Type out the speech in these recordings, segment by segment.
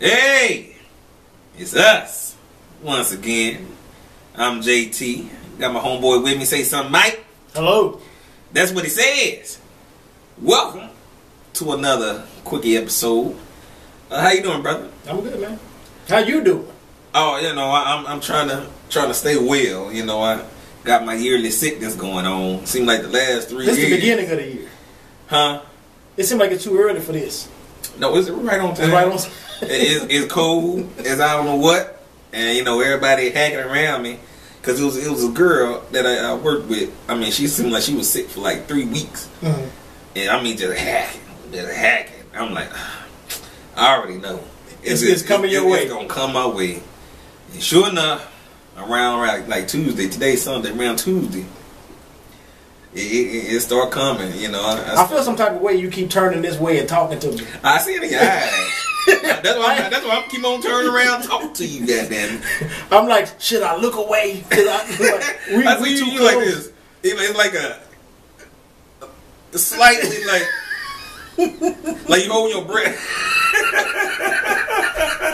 Hey, it's us once again. I'm JT. Got my homeboy with me. Say something, Mike. Hello. That's what he says. Welcome to another quickie episode. How you doing, brother? I'm good, man. How you doing? Oh, I'm trying to stay well. I got my yearly sickness going on. Seemed like the last 3 years. This is the beginning of the year. Huh? It seemed like it's too early for this. No, it's right on time. It's right on. It's cold as I don't know what, and everybody hacking around me because it was a girl that I worked with. I mean, she seemed like she was sick for like 3 weeks, and I mean just hacking. I'm like, I already know It's coming your way. It's gonna come my way. And sure enough, around like Tuesday, today's Sunday, around Tuesday, it start coming. I feel some type of way you keep turning this way and talking to me. I see it in your eyes. That's why I'm keep on turning around talking to you, goddamn. I'm like, should I look away? I see you like this. It's like a slightly like you hold your breath.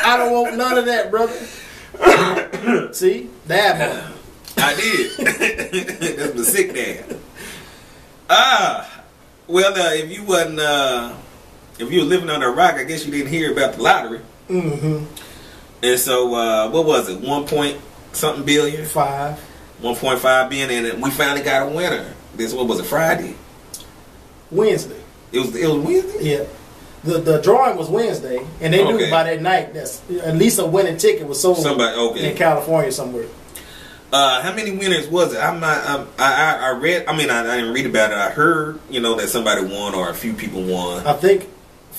I don't want none of that, brother. See, that I did. That's the sick dad. Well, if you wasn't, if you were living under a rock, I guess you didn't hear about the lottery. Mm-hmm. And so, what was it? 1-point-something billion? 1.5 billion, and we finally got a winner. What was it? Friday? Wednesday. It was Wednesday. Yeah. The drawing was Wednesday, and they knew by that night that at least a winning ticket was sold in California somewhere. How many winners was it? I read. I mean, I didn't read about it. I heard, that somebody won or a few people won. I think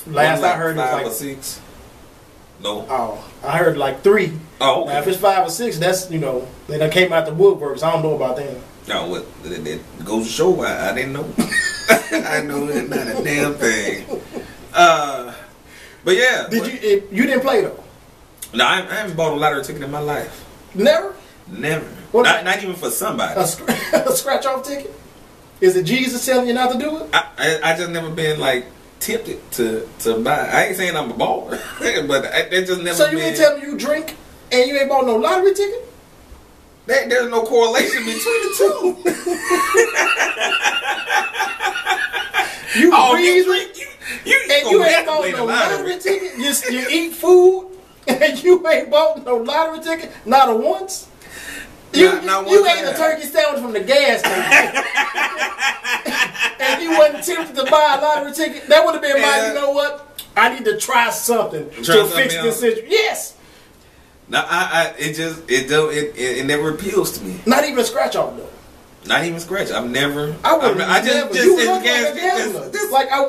last I heard it was 5 or 6. No. Oh, I heard like 3. Oh, okay. Now, if it's 5 or 6, that's they done came out the woodworks. I don't know about them. No, what that goes to show. I didn't know. I know not a damn thing. But yeah. You didn't play though? No, I haven't bought a lottery ticket in my life. Never. Never. Not even for somebody. A scratch off ticket? Is it Jesus telling you not to do it? I just never been like tempted to buy. I ain't saying I'm a baller, but that just never. So you ain't tell me you drink and you ain't bought no lottery ticket? There's no correlation between the two. You drink, you ain't bought no lottery ticket. You eat food and you ain't bought no lottery ticket, not a once. You ate a turkey sandwich from the gas station, and you wasn't tempted to buy a lottery ticket. That would have been my. You know what? I need to try something to fix this situation. Yes. No, it never appeals to me. Not even a scratch off though. Not even scratch. I've never. I would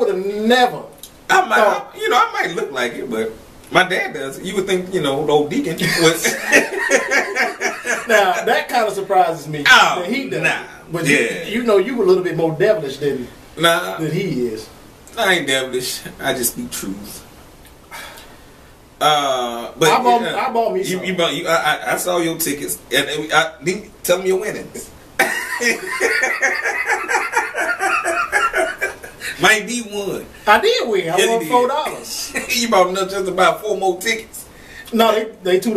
have never. I might look like it, but my dad does. You would think, the old deacon was. Now that kind of surprises me. Oh, that he does. Nah. But you were a little bit more devilish than he is. I ain't devilish. I just speak truth. But I bought me some. I saw your tickets, and tell me your winnings. Might be one. I did win. I won $4. You bought enough just to buy 4 more tickets. No, they $2.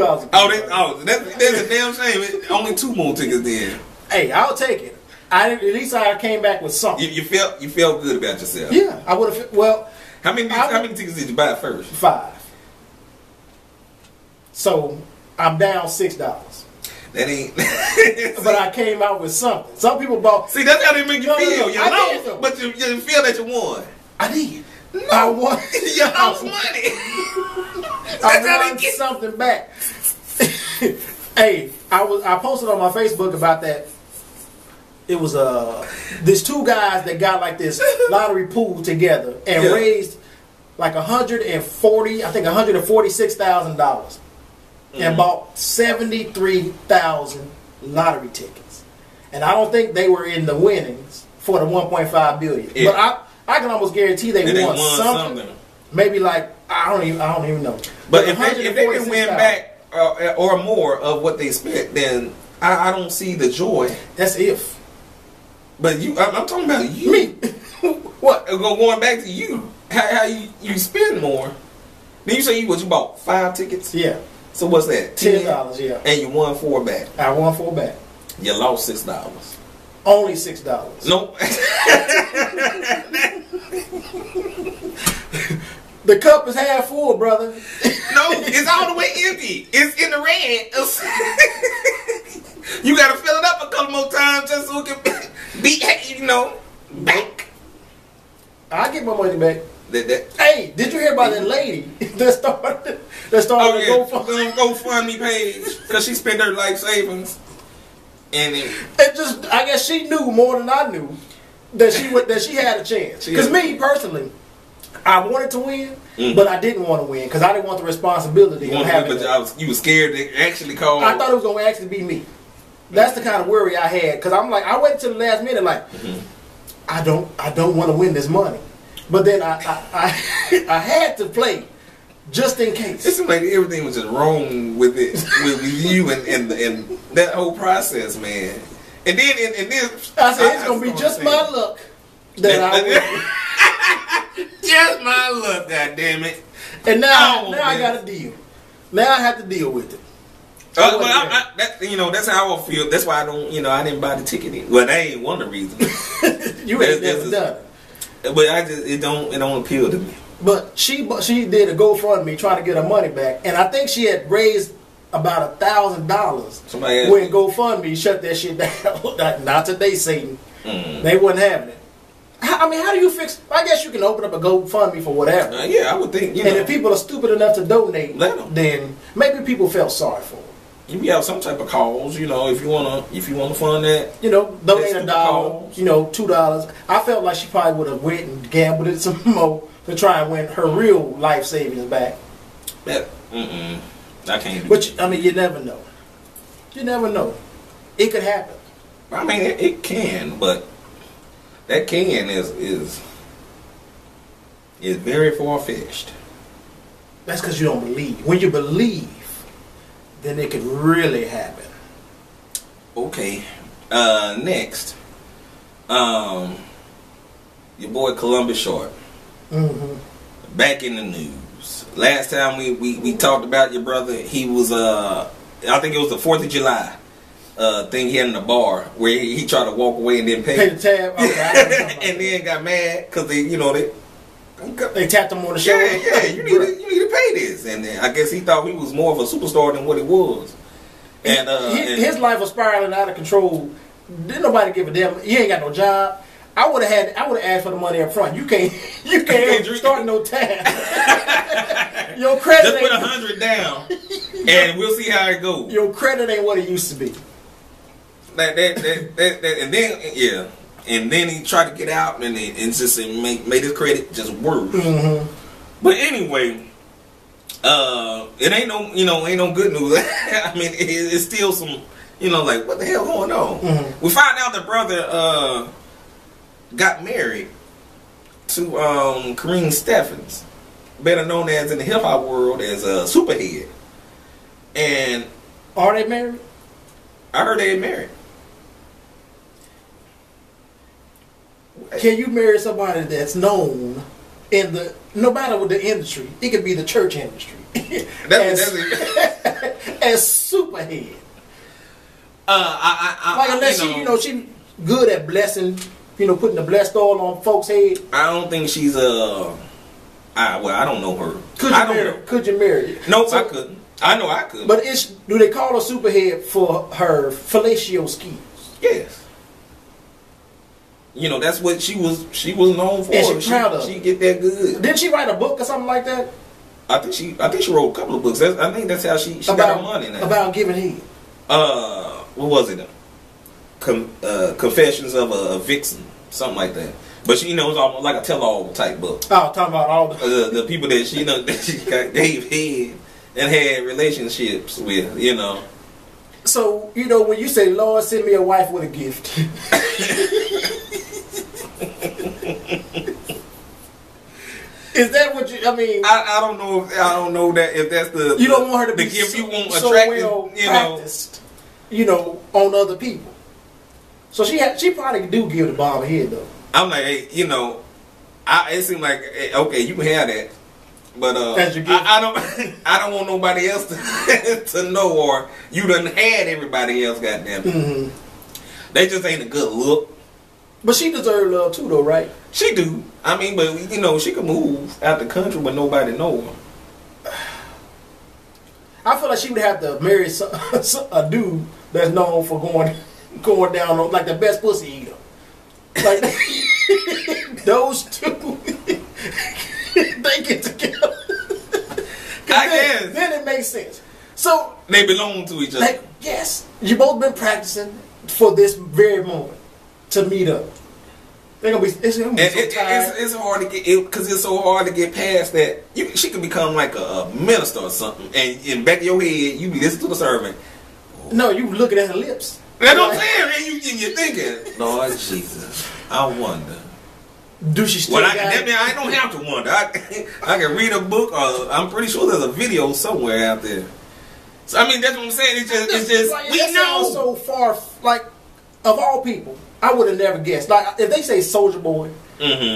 That's a damn shame. Only 2 more tickets then. Hey, I'll take it. At least I came back with something. You felt good about yourself. Yeah, I would have. Well, how many tickets did you buy first? 5. So I'm down $6. That ain't. But I came out with something. Some people bought. See, that's how they make you feel. You lost, but you feel that you won. I did. No, I won. You lost money. I won something back. Hey, I posted on my Facebook about that. It was there's 2 guys that got like this lottery pool together and raised like $146,000 and bought 73,000 lottery tickets. And I don't think they were in the winnings for the 1.5 billion. Yeah. But I can almost guarantee they won something. Maybe like I don't even know. But if they can win back or more of what they spent, then I don't see the joy. That's if. But I'm talking about you. Me. What? Going back to you. How you spend more. Then you say you bought 5 tickets? Yeah. So what's that? $10, yeah. And you won 4 back. I won 4 back. You lost $6. Only $6. Nope. The cup is half full, brother. No, it's all the way empty. It's in the red. You gotta fill it up a couple more times just so it can be, back. I'll get my money back. That. Hey, did you hear about that lady that started a GoFundMe page because she spent her life savings, and I guess she knew more than I knew that she had a chance. Because me personally, I wanted to win, but I didn't want to win because I didn't want the responsibility of having. But you were scared to actually call. I thought it was going to actually be me. That's the kind of worry I had because I'm like, I waited till the last minute, like I don't want to win this money. But then I had to play just in case. It seemed like everything was just wrong with it, with you and that whole process, man. And then I said it's gonna be just my luck that I win. Just my luck, goddammit. And now I got a deal. Now I have to deal with it. That's how I feel. That's why I don't. I didn't buy the ticket. Well, that ain't one of the reasons. You ain't never done it. But it don't appeal to me. But she did a GoFundMe trying to get her money back, and I think she had raised about $1,000 when GoFundMe shut that shit down. Not today, Satan. They wasn't having it. How do you fix? I guess you can open up a GoFundMe for whatever. Yeah, I would think. And if people are stupid enough to donate, then maybe people felt sorry for them. You have some type of cause, if you wanna fund that. Donate $1, $2. I felt like she probably would have went and gambled it some more to try and win her real life savings back. I can't do But you never know. You never know. It could happen. I mean, it can, but that can is very far-fetched. That's because you don't believe. When you believe, then it could really happen. Okay. Next. Your boy Columbus Short. Back in the news. Last time we talked about your brother, he was I think it was the 4th of July thing he had in the bar where he tried to walk away and didn't pay the tab. Okay, and then got mad because they tapped him on the shoulder. Yeah, you need to pay this. And then I guess he thought he was more of a superstar than what he was. And his life was spiraling out of control. Didn't nobody give a damn. He ain't got no job. I would have asked for the money up front. You can't start no tab. Your credit just put 100 down, and we'll see how it goes. Your credit ain't what it used to be. And then he tried to get out, and just made his credit just worse. But anyway, it ain't no good news. I mean, it's still some, like what the hell going on? We find out the brother got married to Kareem Steffens, better known as in the hip hop world as Superhead. And are they married? I heard they married. Can you marry somebody that's known in no matter what the industry? It could be the church industry. As Superhead. Unless she good at blessing, putting the blessed oil on folks' head. I don't think she's I don't know her. Could you marry her? Nope, I couldn't. I know I could. But do they call her Superhead for her fellatio schemes? Yes. That's what she was known for. And she's proud of. She get that good. Didn't she write a book or something like that? I think she wrote a couple of books. I think that's how she got her money now. About giving head. What was it? Confessions of a Vixen, something like that. But it was almost like a tell-all type book. Oh, talking about all the people that she gave head and had relationships with, So when you say, "Lord, send me a wife with a gift." Is that what you? I mean, I don't know. I don't know that if that's the. You don't want her to be gift you want so attractive, well practiced, on other people. So she probably do give the bomb head though. I'm like, it seemed like okay, you can have that, But I don't I don't want nobody else to know, or you done had everybody else. Goddamn, they just ain't a good look. But she deserves love too, though, right? She do. I mean, but you know, she could move out the country when nobody know her. I feel like she would have to marry a dude that's known for going down on, like, the best pussy eater. Like those two, they get together. I guess then it makes sense. So they belong to each other. Like, yes, you both been practicing for this very moment to meet up. They're gonna be. It's gonna be so tired. It's hard to get because it's so hard to get past that. She could become like a minister or something, and in the back of your head, you be listening to the sermon. No, you looking at her lips. That's what I'm saying. And you're thinking, Lord Jesus, I wonder. Do she still? Well, I don't have to wonder. I can read a book, or I'm pretty sure there's a video somewhere out there. So I mean, that's what I'm saying. It's just like, we know. So far, like, of all people, I would have never guessed. Like, if they say Soulja Boy,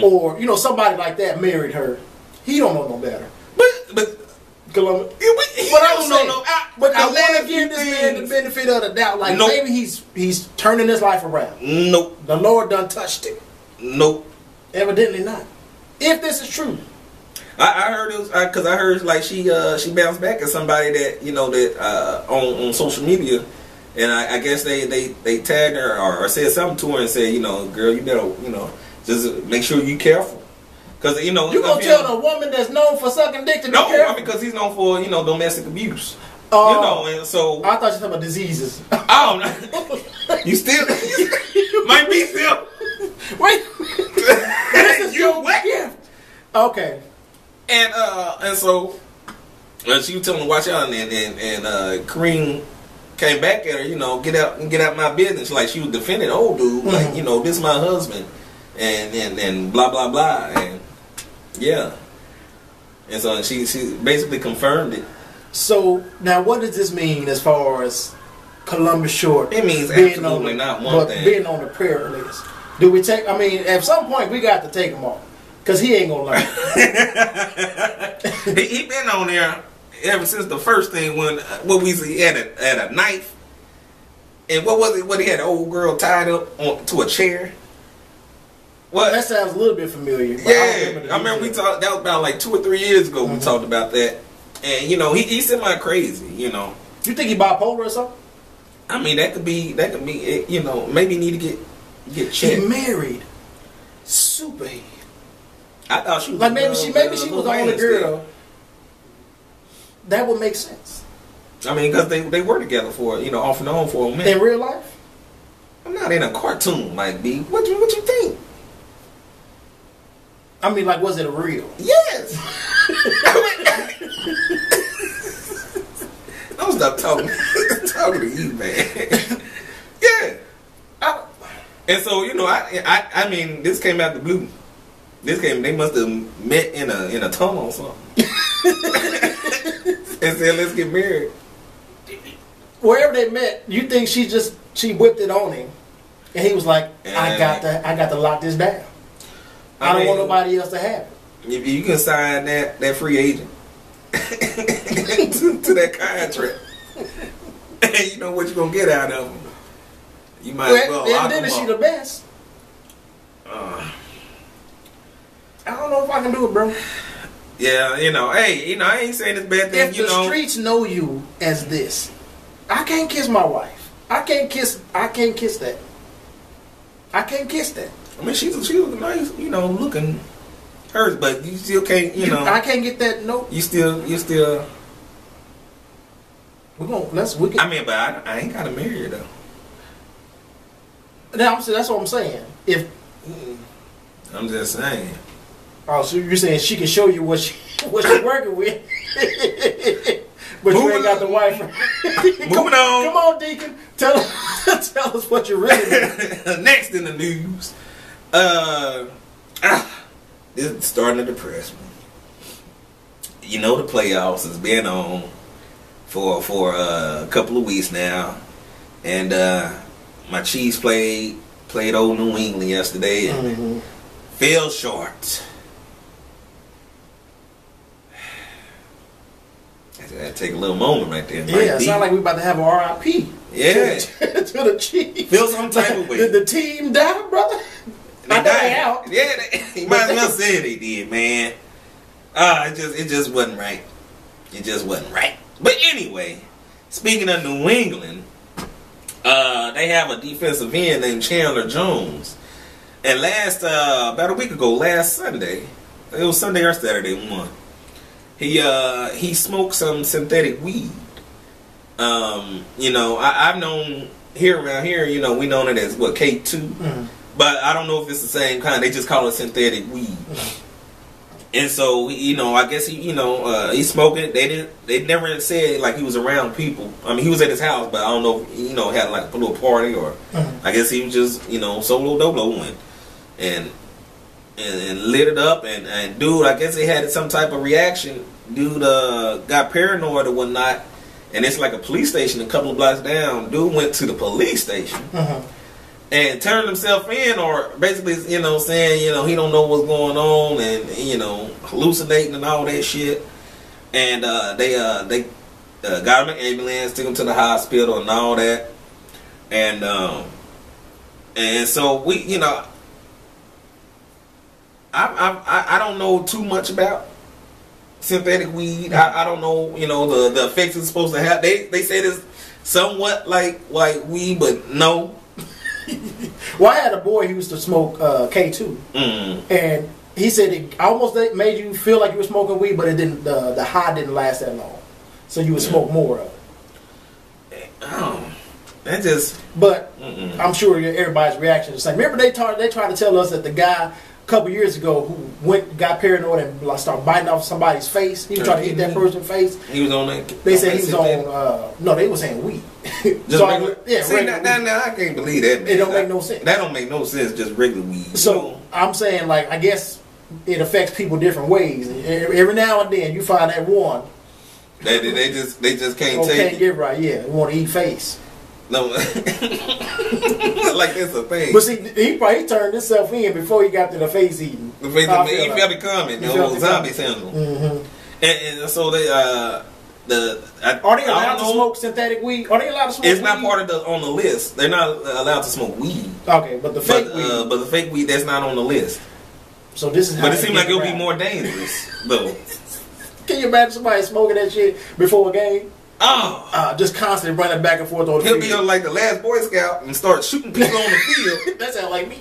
or, you know, somebody like that married her, he don't know no better. But I don't know. But I want to give this man the benefit of the doubt. Like, maybe he's turning his life around. Nope. The Lord done touched it. Nope. Evidently not. If this is true. I heard it was because I heard like she bounced back at somebody that, you know, that on social media, and I guess they tagged her or said something to her and said, you know, girl, you better, you know, just make sure you careful, because, you know, you gonna tell a woman that's known for sucking dick to be careful? No, because he's known for, you know, domestic abuse. You know, and so I thought you were talking about diseases. I don't know. You still might be still. Wait. This is your gift. Okay. And so she was telling him to watch out, and Kareem came back at her, you know, get out my business. Like, she was defending old dude, like, you know, this is my husband, and blah blah blah, and yeah, and so she basically confirmed it. So now, what does this mean as far as Columbus Short? It means absolutely not one thing. Being on the prayer list. Do we take? I mean, at some point we got to take him off, because he ain't gonna learn. he been on there ever since the first thing when what we see had a knife, and what was it? What, he had an old girl tied up to a chair. What? That sounds a little bit familiar. Yeah, I remember we talked. That was about like 2 or 3 years ago. We talked about that, and you know, he's semi crazy. You know, you think he bipolar or something? I mean, that could be. You know, maybe need to get checked. He married Superhead. I thought she was like maybe she was the only girl. That would make sense. I mean, because they were together for, you know, off and on for a minute. In real life? I'm not in a cartoon, like, B. What you think? I mean, like, was it a real? Yes. Don't stop talking to you, man. Yeah. And so, you know, I mean, this came out the blue. They must have met in a tunnel or something. And said, let's get married. Wherever they met, you think she whipped it on him, and he was like, I got to lock this down. I don't want nobody else to have it. If you can sign that free agent to that contract, and you know what you're gonna get out of them, you might as well lock them up. She the best. I don't know if I can do it, bro. Yeah, you know, hey, you know, I ain't saying this bad thing. If the streets know you as this, I can't kiss my wife. I can't kiss that. I can't kiss that. I mean, she was nice, you know, looking hers, but you still can't, you know. I can't get that. Nope. You still. We can. I mean, but I ain't gotta marry her though. Now, that's what I'm saying. I'm just saying. Oh, so you're saying she can show you what she working with, but you ain't got the wife. Moving on. Come on, Deacon. Tell us what you're really doing. Next in the news, this is starting to depress me. You know, the playoffs has been on for a couple of weeks now, and my Chiefs played old New England yesterday and fell short. That take a little moment right there. Yeah, it sounds like we about to have a RIP. Yeah. To the Chiefs. Feel some type of way. Did the team die, brother? They out. Yeah, you might as well say they did, man. It just wasn't right. It just wasn't right. But anyway, speaking of New England, they have a defensive end named Chandler Jones. And about a week ago, last Sunday, it was Sunday or Saturday, one. He smoked some synthetic weed. I've known around here, we know it as K2, mm-hmm. But I don't know if it's the same kind. They just call it synthetic weed. Mm-hmm. And so, I guess he smoked it. They never said like he was around people. I mean, he was at his house, but I don't know if, had like a little party or mm-hmm. I guess he was just, solo dolo and lit it up and dude, I guess he had some type of reaction. Dude got paranoid or whatnot, and it's like a police station a couple of blocks down. Dude went to the police station and turned himself in, or basically, saying, he don't know what's going on and hallucinating and all that shit. And they got him an ambulance, took him to the hospital and all that. And so we, I don't know too much about synthetic weed. I don't know, the effects it's supposed to have. They said it's somewhat like weed, but no. Well, I had a boy who used to smoke K2, and he said it almost made you feel like you were smoking weed, but it didn't. The high didn't last that long, so you would smoke more of it. That just. But I'm sure everybody's reaction is the same. Remember, they tried to tell us that the guy couple years ago who got paranoid and started biting off somebody's face. He was trying to hit that person's face. He was on that. They said he was on. No, they were saying weed. Just regular. Yeah, see, now I can't believe that. Man. It don't make no sense. That don't make no sense. Just regular weed. So I'm saying, like, I guess it affects people different ways. Every now and then you find that one. They just can't take. Can't get right. Yeah, they want to eat face. No, like that's a thing. But see, he probably turned himself in before he got to the face eating. The face, he felt it coming. The old zombie syndrome. Mm-hmm. And so they are they allowed to smoke synthetic weed? Are they allowed to smoke? It's weed? not part of on the list. They're not allowed to smoke weed. Okay, but the fake weed. But the fake weed that's not on the list. So this is. How but it seems like it'll be more dangerous though. Can you imagine somebody smoking that shit before a game? Oh, just constantly running back and forth on the field. He'll be like the last Boy Scout and start shooting people on the field. That sounds like me.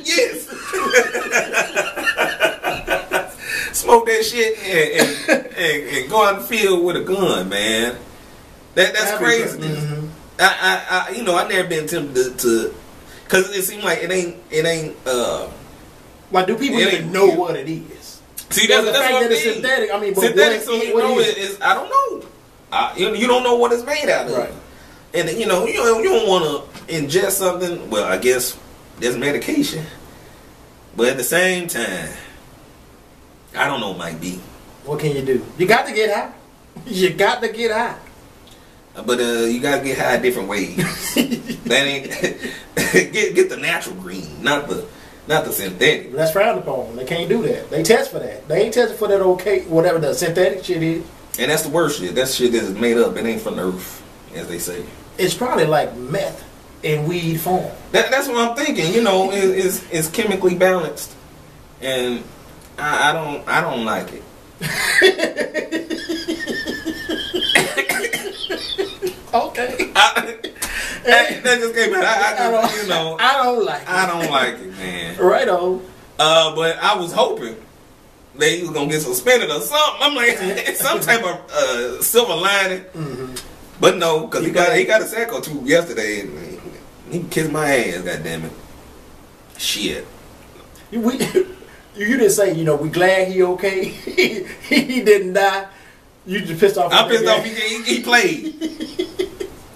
Yes. Smoke that shit and go out in the field with a gun, man. That's craziness. Mm-hmm. I never been tempted to, because it seems like it ain't. Like, do people even know what it is? See, that's what I mean. Synthetic. I mean, synthetic. So you know it is. I don't know. You don't know what it's made out of, right? And you don't want to ingest something. Well, I guess there's medication, but at the same time, I don't know. It might be. What can you do? You got to get high. You got to get high. But you got to get high different ways. That ain't get the natural green, not the synthetic. That's frowned upon. They can't do that. They test for that. They ain't testing for that whatever the synthetic shit is. And that's the worst shit. That shit is made up. It ain't from the earth, as they say. It's probably like meth in weed form. That's what I'm thinking. It's chemically balanced, and I don't like it. Okay. That just came out. I don't like it. I don't like it, man. Right on. But I was hoping they was gonna get suspended or something. I'm like, some type of silver lining. Mm-hmm. But no, because he got a sack or two yesterday, and he kissed my ass. Goddamn it! Shit. You didn't say, we glad he okay. he didn't die. You just pissed off. I'm pissed off. He played.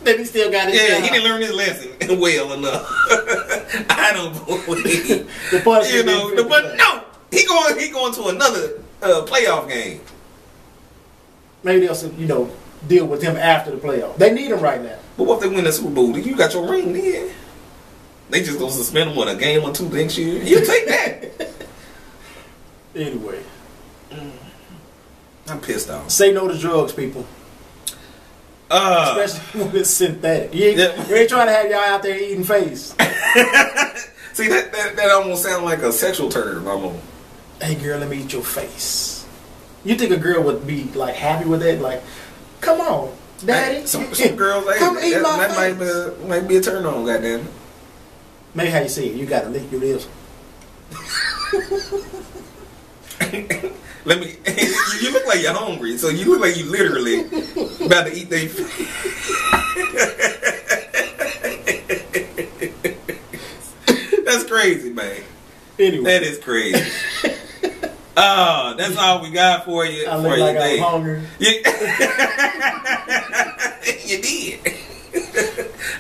Then he still got his job. He didn't learn his lesson well enough. I don't believe. But no, he going to another playoff game. Maybe they'll deal with him after the playoff. They need him right now. But what if they win the Super Bowl? You got your ring then. They just gonna suspend him on a game or two next year. You take that. Anyway. I'm pissed off. Say no to drugs, people. Especially when it's synthetic. You ain't trying to have y'all out there eating face. See, that almost sounds like a sexual term, almost. Hey, girl, let me eat your face. You think a girl would be like happy with that? Like, come on, daddy. Some girls, like, come eat my that face. might be a turn on, goddamn it. Maybe how you see it. You got to lick your lips. Let me. You look like you're hungry, so you look like you literally about to eat their. That's crazy, man. Anyway, that is crazy. That's all we got for you. I look like I was hungry. You did.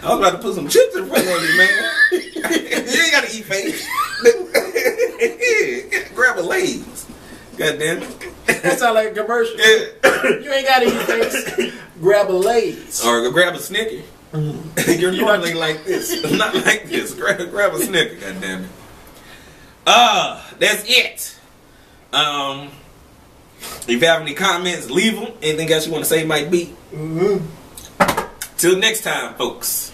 I was about to put some chips in front of you, man. You ain't gotta eat face. Grab a Lay's. God damn it. That sound like a commercial. Yeah. You ain't gotta eat face. Grab a Lay's. Or grab a Snicker. You're normally like this. Not like this. Grab a Snicker, god damn it. That's it. If you have any comments, leave them. Anything else you want to say might be. Till next time, folks.